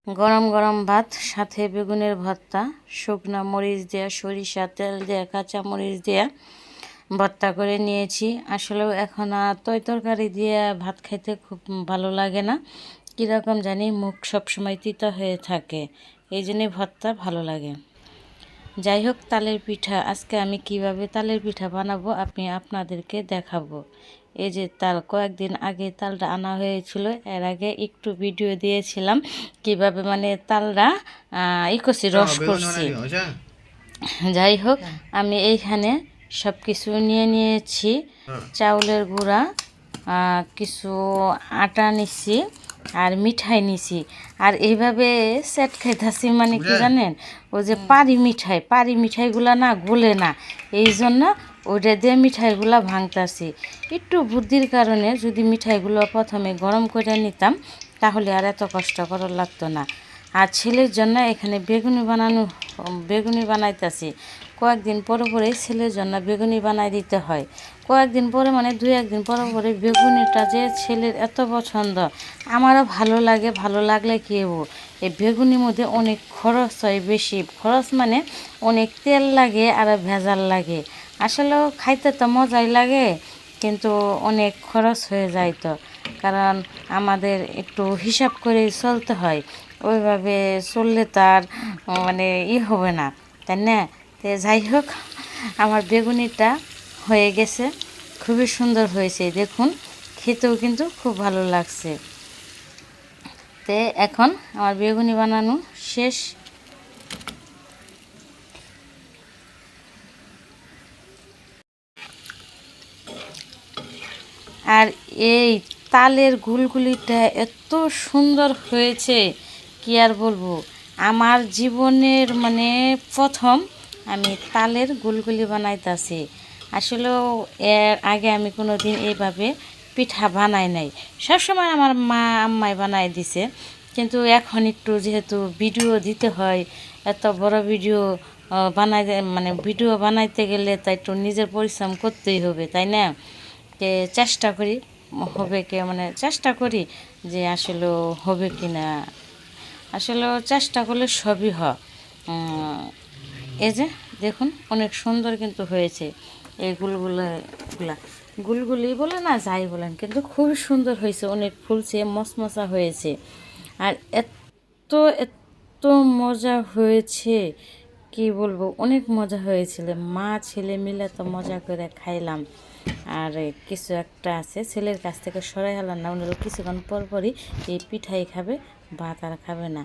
গরম গরম ভাত সাথে বেগুনের ভর্তা, শুকনো মরিচ দেওয়া, সরিষা তেল দেওয়া, কাঁচা মরিচ দেওয়া ভর্তা করে নিয়েছি। আসলেও এখন আর তরকারি দিয়ে ভাত খাইতে খুব ভালো লাগে না, কীরকম জানি মুখ সবসময় তিতা হয়ে থাকে, এই জন্যই ভর্তা ভালো লাগে। যাই হোক, তালের পিঠা আজকে আমি কিভাবে তালের পিঠা বানাবো আপনাদেরকে দেখাবো। এই যে তাল, কয়েকদিন আগে তালটা আনা হয়েছিল, এর আগে একটু ভিডিও দিয়েছিলাম কিভাবে মানে তালটা করছি, রস করছি। যাই হোক, আমি এইখানে সব কিছু নিয়ে নিয়েছি। চাউলের গুঁড়া, কিছু আটা নিছি, আর মিঠাই নিছি। আর এইভাবে সেট খাইতেছি, মানে কি জানেন, ওই যে পারি মিঠাইগুলা না গলে না, এই জন্য ওইটা দিয়ে মিঠাইগুলা ভাঙতাছি। একটু বুদ্ধির কারণে যদি মিঠাইগুলো প্রথমে গরম করে নিতাম, তাহলে আর এত কষ্ট করার লাগতো না। আর ছেলের জন্য এখানে বেগুনি বানাইতেছি। কয়েকদিন পরে পরে ছেলের জন্য বেগুনি বানাই দিতে হয়। কয়েকদিন পরে মানে 2-1 দিন পরে পরে বেগুনিটা যে ছেলের এত পছন্দ, আমারও ভালো লাগে। ভালো লাগলে কি হবো, এই বেগুনির মধ্যে অনেক খরচ হয়, বেশি খরচ মানে অনেক তেল লাগে আর ভেজাল লাগে। আসলেও খাইতে তো মজাই লাগে, কিন্তু অনেক খরচ হয়ে যায়। তো কারণ আমাদের একটু হিসাব করে চলতে হয়, ওইভাবে চললে তার মানে হবে না, তাই না? তো যাই হোক, আমার বেগুনিটা হয়ে গেছে, খুবই সুন্দর হয়েছে, দেখুন, খেতেও কিন্তু খুব ভালো লাগছে। তো এখন আমার বেগুনি বানানো শেষ। আর এই তালের গুলগুলিটা এত সুন্দর হয়েছে, কি আর বলবো। আমার জীবনের মানে প্রথম আমি তালের গুলগুলি বানাইতেছি। আসলেও এর আগে আমি কোনো দিন এইভাবে পিঠা বানাই নাই। সবসময় আমার মা আম্মাই বানাই দিছে, কিন্তু এখন একটু যেহেতু ভিডিও দিতে হয়, এত বড় ভিডিও মানে ভিডিও বানাইতে গেলে তাই একটু নিজের পরিশ্রম করতেই হবে, তাই না? কে চেষ্টা করি, হবে কি মানে চেষ্টা করি যে আসলে হবে কি না। আসলে চেষ্টা করলে সবই হয়। এই যে দেখুন, অনেক সুন্দর কিন্তু হয়েছে। এই গুলগুলি বলে না, যাই বলেন, কিন্তু খুবই সুন্দর হয়েছে, অনেক ফুলছে, মচমচা হয়েছে। আর এত এত মজা হয়েছে, কি বলবো, অনেক মজা হয়েছিল। মা ছেলে মিলে তো মজা করে খাইলাম। আর কিছু একটা আছে, ছেলের কাছ থেকে সরাই হলাম না, উনিও কিছুক্ষণ পর পরই এই পিঠাই খাবে, ভাত আর খাবে না।